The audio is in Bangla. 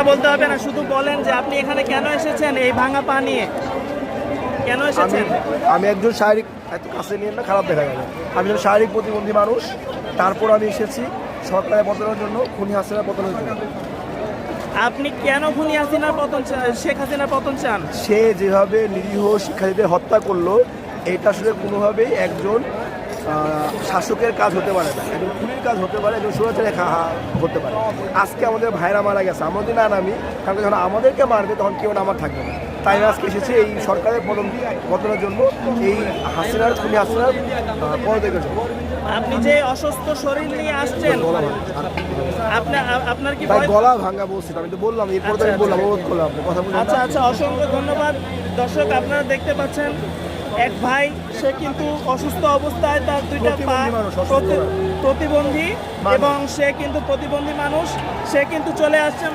বলতে হবে না, শুধু বলেন যে আপনি এখানে কেন এসেছেন, এই ভাঙা পা নিয়ে কেন এসেছেন? আমি একজন শারীরিক, এত কাছে নিয়ে না খারাপ দেখা গেল, আমি একজন শারীরিক প্রতিবন্ধী মানুষ। তারপর আমি এসেছি সরকারের পতনের জন্য, খুনি হাসিনার পতনের জন্য। আপনি কেন খুনি হাসিনার পতন শেখ হাসিনার পতন চান? সে যেভাবে নিরীহ শিক্ষার্থীদের হত্যা করলো, এটা আসলে কোনোভাবেই একজন শাসকের কাজ হতে পারে না, একজন খুনির কাজ হতে পারে, একজন স্বৈরাচারের হতে পারে। আজকে আমাদের ভাইরা মারা গেছে, আমাদের না নামি, কারণ যখন আমাদেরকে মারবে তখন কেউ আমার থাকবে না। তাই আমি আজকে এসেছি এই সরকারের পতনের জন্য, এই হাসিনার, খুনি হাসিনার পদত্যাগের জন্য। আপনি যে অসুস্থ শরীর নিয়ে আসছেন, আপনার কি তাই গলা ভাঙা বলছি, আমি তো বললাম, এরপর তো আমি বললাম, অনুরোধ করলাম, কথা বললাম। আচ্ছা, অসংখ্য ধন্যবাদ। দর্শক, আপনারা দেখতে পাচ্ছেন এক ভাই, সে কিন্তু অসুস্থ অবস্থায়, তার দুইটা পা প্রতিবন্ধী, এবং সে কিন্তু প্রতিবন্ধী মানুষ, সে কিন্তু চলে আসছে